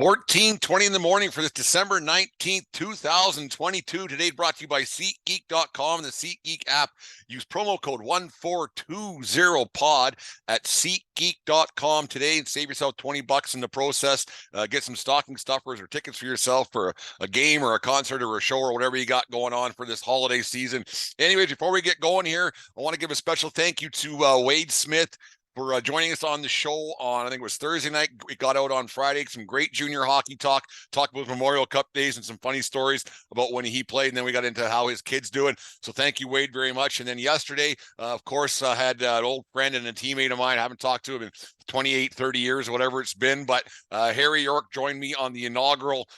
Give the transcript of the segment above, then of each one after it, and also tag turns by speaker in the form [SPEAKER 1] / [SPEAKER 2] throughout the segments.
[SPEAKER 1] 14:20 in the morning for this December 19th, 2022. Today brought to you by SeatGeek.com and the SeatGeek app. Use promo code 1420pod at SeatGeek.com today and save yourself $20 in the process. Get some stocking stuffers or tickets for yourself for a game or a concert or a show or whatever you got going on for this holiday season. Anyways, before we get going here, I want to give a special thank you to Wade Smith for joining us on the show on, I think it was Thursday night. We got out on Friday, some great junior hockey talk about Memorial Cup days and some funny stories about when he played. And then we got into how his kid's doing. So thank you, Wade, very much. And then yesterday, of course, I had an old friend and a teammate of mine. I haven't talked to him in 28, 30 years, or whatever it's been. But Harry York joined me on the inaugural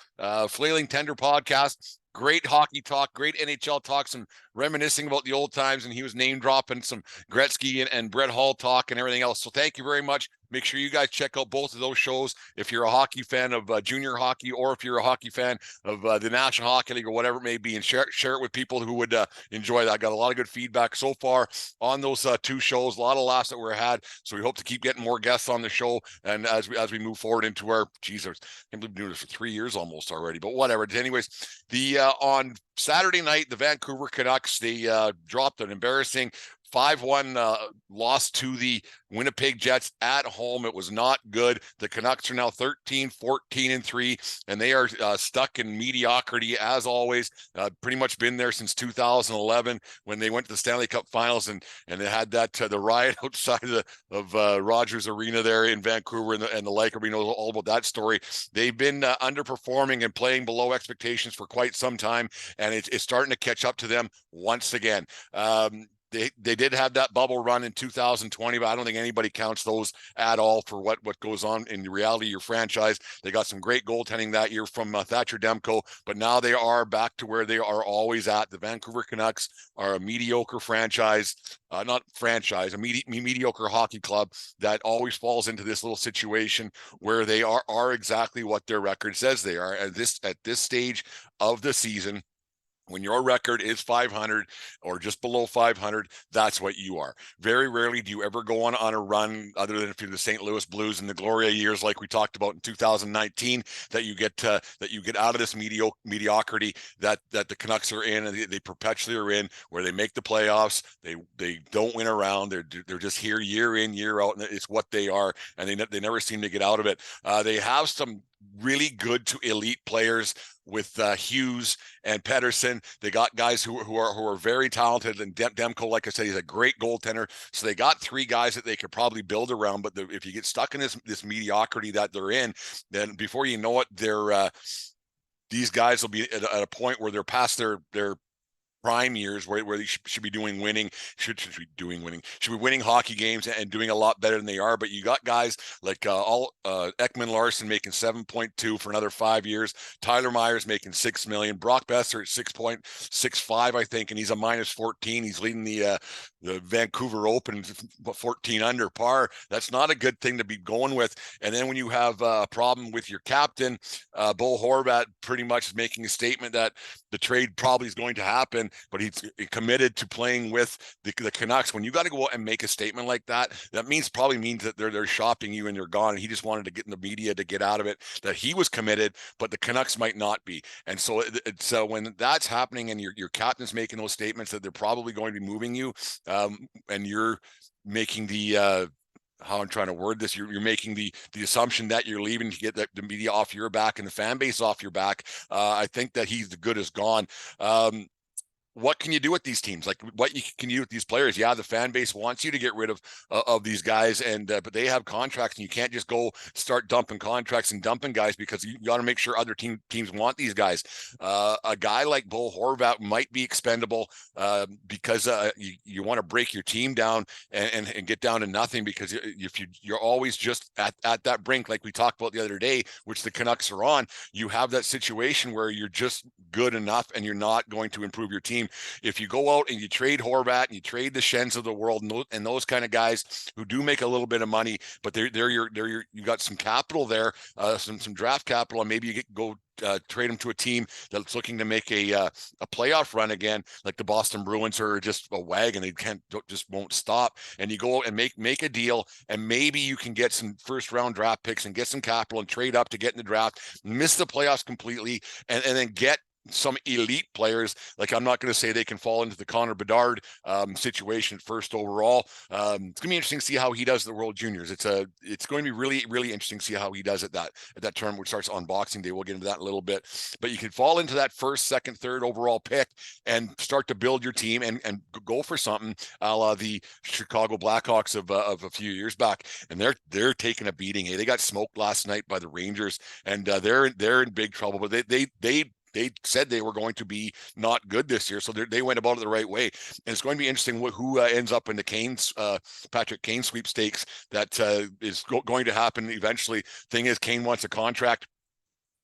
[SPEAKER 1] Flailing Tender podcast. Great hockey talk, great NHL talk, some reminiscing about the old times, and he was name dropping some Gretzky and Brett Hull talk and everything else. So thank you very much. Make sure you guys check out both of those shows if you're a hockey fan of junior hockey, or if you're a hockey fan of the National Hockey League or whatever it may be, and share it with people who would enjoy that. I got a lot of good feedback so far on those two shows. A lot of laughs that were had. So we hope to keep getting more guests on the show, and as we move forward into our Jesus, I can't believe we've been doing this for 3 years almost already. But whatever. Anyways, the on Saturday night, the Vancouver Canucks, they dropped an embarrassing 5-1 loss to the Winnipeg Jets at home. It was not good. The Canucks are now 13, 14, and 3, and they are stuck in mediocrity as always. Pretty much been there since 2011 when they went to the Stanley Cup Finals, and they had that the riot outside of Rogers Arena there in Vancouver, and the like. We know all about that story. They've been underperforming and playing below expectations for quite some time, and it's starting to catch up to them once again. They did have that bubble run in 2020, but I don't think anybody counts those at all for what goes on in the reality of your franchise. They got some great goaltending that year from Thatcher Demko, but now they are back to where they are always at. The Vancouver Canucks are a mediocre franchise, a mediocre hockey club that always falls into this little situation where they are exactly what their record says they are. At this stage of the season, when your record is 500 or just below 500, that's what you are. Very rarely do you ever go on a run, other than if you're the St. Louis Blues in the Gloria years, like we talked about in 2019, that you get out of this mediocrity that the Canucks are in, and they perpetually are in, where they make the playoffs, they don't win around, they're just here year in, year out, and it's what they are, and they never seem to get out of it. They have some really good to elite players with Hughes and Pedersen. They got guys who are very talented, and Demko, like I said, he's a great goaltender. So they got three guys that they could probably build around. But if you get stuck in this mediocrity that they're in, then before you know it, these guys will be at a point where they're past their prime years, where they should be doing winning, should be winning hockey games and doing a lot better than they are. But you got guys like Ekman Larson making 7.2 for another 5 years, Tyler Myers making $6 million, Brock Besser at 6.65, I think, and he's a minus 14. He's leading the Vancouver Open 14 under par. That's not a good thing to be going with. And then when you have a problem with your captain, Bo Horvat, pretty much making a statement that the trade probably is going to happen, but he's committed to playing with the Canucks. When you got to go out and make a statement like that, that probably means that they're shopping you and you're gone. And he just wanted to get in the media to get out of it that he was committed, but the Canucks might not be. And so when that's happening and your captain's making those statements that they're probably going to be moving you, and you're making the how I'm trying to word this, you're making the assumption that you're leaving to get the media off your back and the fan base off your back. I think that he's the good as gone. What can you do with these teams? Like, what can you do with these players? Yeah, the fan base wants you to get rid of these guys, and but they have contracts, and you can't just go start dumping contracts and dumping guys, because you got to make sure other teams want these guys. A guy like Bo Horvat might be expendable because you want to break your team down and get down to nothing, because if you're always just at that brink, like we talked about the other day, which the Canucks are on, you have that situation where you're just good enough and you're not going to improve your team. If you go out and you trade Horvat and you trade the Shens of the world and those kind of guys who do make a little bit of money, but you got some capital there, some draft capital, and maybe you go trade him to a team that's looking to make a playoff run again, like the Boston Bruins are just a wagon. They just won't stop. And you go and make a deal, and maybe you can get some first round draft picks and get some capital and trade up to get in the draft, miss the playoffs completely, and then get some elite players. Like, I'm not going to say they can fall into the Connor Bedard situation first overall. It's gonna be interesting to see how he does the World Juniors. It's going to be really, really interesting to see how he does at that tournament, which starts on Boxing Day. We'll get into that in a little bit, but you can fall into that first, second, third overall pick and start to build your team and go for something, a la the Chicago Blackhawks of a few years back. And they're taking a beating. Hey, they got smoked last night by the Rangers, and they're in big trouble. But they said they were going to be not good this year, so they went about it the right way. And it's going to be interesting who ends up in the Patrick Kane sweepstakes. That is going to happen eventually. Thing is, Kane wants a contract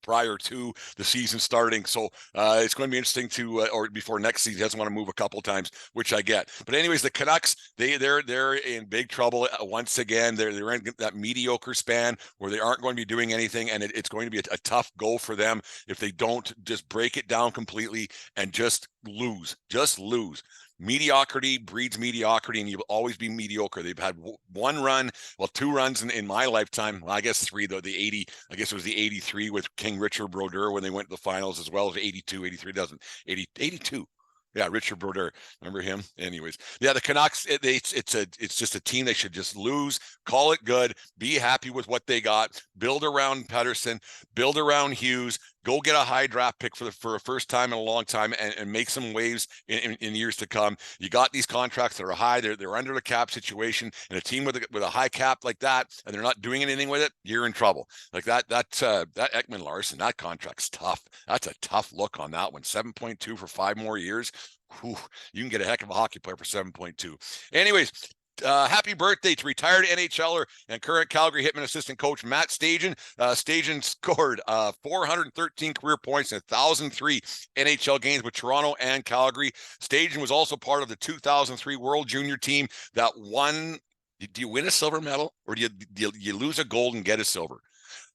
[SPEAKER 1] prior to the season starting, so it's going to be interesting to or before next season. He doesn't want to move a couple times, which I get. But anyways, the Canucks, they're in big trouble once again. They're in that mediocre span where they aren't going to be doing anything, and it's going to be a tough go for them if they don't just break it down completely and just lose. Mediocrity breeds mediocrity, and you'll always be mediocre. They've had two runs in my lifetime. Well, I guess three, though. The 80, I guess it was the 83 with King Richard Brodeur when they went to the finals, as well as 82, 83, 82. Yeah, Richard Brodeur. Remember him? Anyways, yeah, the Canucks, it's just a team they should just lose, call it good, be happy with what they got, build around Pettersson, build around Hughes, go get a high draft pick for a first time in a long time, and make some waves in years to come. You got these contracts that are high. They're under the cap situation, and a team with a high cap like that, and they're not doing anything with it, you're in trouble. Like that Ekman Larson, that contract's tough. That's a tough look on that one. 7.2 for 5 more years. Whew, you can get a heck of a hockey player for 7.2. Anyways, happy birthday to retired NHLer and current Calgary Hitmen assistant coach Matt Stajan. Stajan scored 413 career points in 1,003 NHL games with Toronto and Calgary. Stajan was also part of the 2003 World Junior team that won. Do you win a silver medal, or do you lose a gold and get a silver?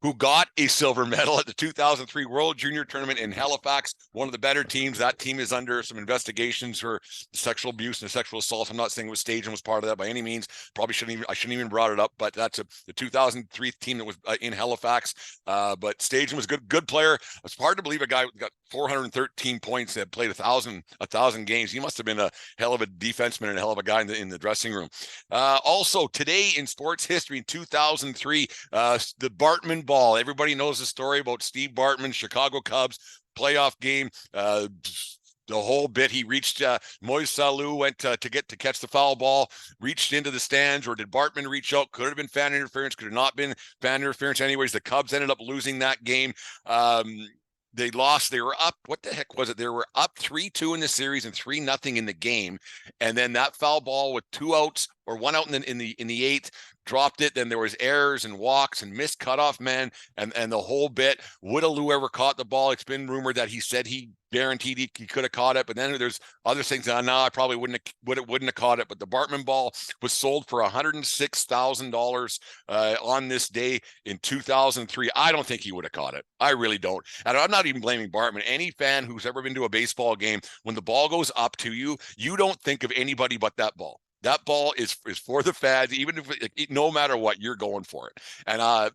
[SPEAKER 1] Who got a silver medal at the 2003 World Junior Tournament in Halifax, one of the better teams. That team is under some investigations for sexual abuse and sexual assault. I'm not saying what Stajan was part of that by any means. I shouldn't even brought it up, but that's the 2003 team that was in Halifax. But Stajan was a good player. It's hard to believe a guy got 413 points that played 1,000 games. He must have been a hell of a defenseman and a hell of a guy in the dressing room. Also, today in sports history, in 2003, the Bartman ball. Everybody knows the story about Steve Bartman, Chicago Cubs playoff game. The whole bit. He reached Moise Salou went to catch the foul ball, reached into the stands, or did Bartman reach out? Could have been fan interference, could have not been fan interference. Anyways, the Cubs ended up losing that game. They lost. They were up. What the heck was it? They were up 3-2 in the series and 3-0 in the game. And then that foul ball with 2 outs or 1 out in the eighth, dropped it. Then there was errors and walks and missed cutoff men and the whole bit. Would Lou ever caught the ball? It's been rumored that he said he guaranteed he could have caught it, but then there's other things. No, I probably wouldn't have caught it. But the Bartman ball was sold for $106,000 on this day in 2003. I don't think he would have caught it. I really don't. And I'm not even blaming Bartman. Any fan who's ever been to a baseball game, when the ball goes up to you, you don't think of anybody but that ball. That ball is for the fans, even if no matter what, you're going for it. And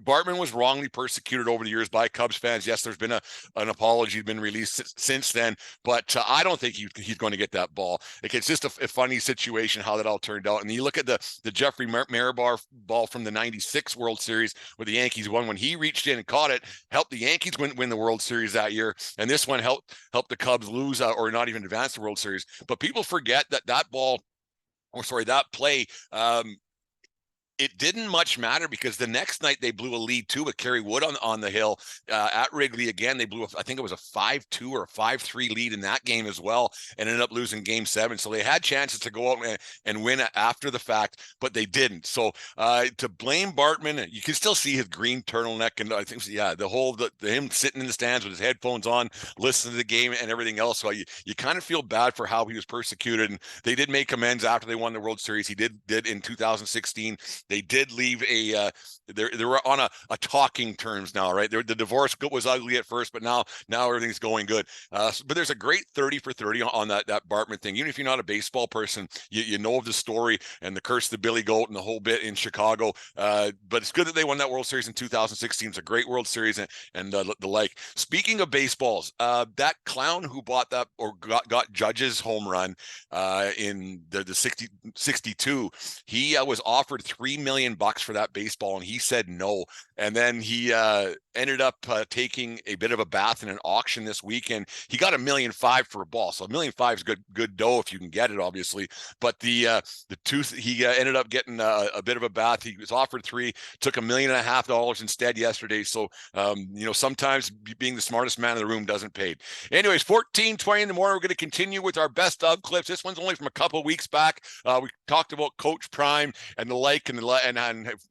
[SPEAKER 1] Bartman was wrongly persecuted over the years by Cubs fans. Yes, there's been an apology been released since then, but I don't think he's going to get that ball. Like, it's just a funny situation how that all turned out. And you look at the Jeffrey Marabar ball from the '96 World Series where the Yankees won, when he reached in and caught it, helped the Yankees win the World Series that year. And this one helped the Cubs lose or not even advance the World Series. But people forget that ball, that play, it didn't much matter because the next night they blew a lead too with Kerry Wood on the hill at Wrigley again. They blew, I think it was a 5-2 or a 5-3 lead in that game as well, and ended up losing Game 7. So they had chances to go out and win after the fact, but they didn't. So to blame Bartman, you can still see his green turtleneck, and I think him sitting in the stands with his headphones on, listening to the game and everything else. So you kind of feel bad for how he was persecuted, and they did make amends after they won the World Series. He did in 2016. they did leave they were on a talking terms now, right? The divorce was ugly at first, but now everything's going good. But there's a great 30 for 30 on that Bartman thing. Even if you're not a baseball person, you know of the story and the curse of the Billy Goat and the whole bit in Chicago. But it's good that they won that World Series in 2016. It's a great World Series and the like. Speaking of baseballs, that clown who bought that or got Judge's home run in the 62, he was offered $3 million for that baseball, and he said no. And then he ended up taking a bit of a bath in an auction this weekend. He got $1.5 million for a ball, so $1.5 million is good dough if you can get it, obviously. But the tooth, he ended up getting a bit of a bath. He was offered $3 million, took $1.5 million instead yesterday. So sometimes being the smartest man in the room doesn't pay. Anyways, 14:20 in the morning. We're going to continue with our best of clips. This one's only from a couple of weeks back. We talked about Coach Prime and the like, and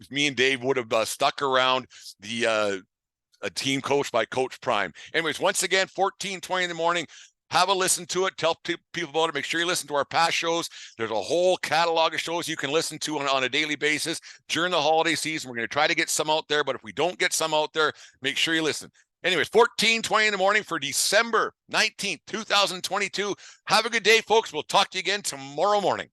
[SPEAKER 1] me and Dave would have stuck around a team coached by Coach Prime. Anyways, once again, 14:20 in the morning. Have a listen to it. Tell people about it. Make sure you listen to our past shows. There's a whole catalog of shows you can listen to on a daily basis during the holiday season. We're going to try to get some out there, but if we don't get some out there, make sure you listen. Anyways, 14:20 in the morning for December 19th, 2022. Have a good day, folks. We'll talk to you again tomorrow morning.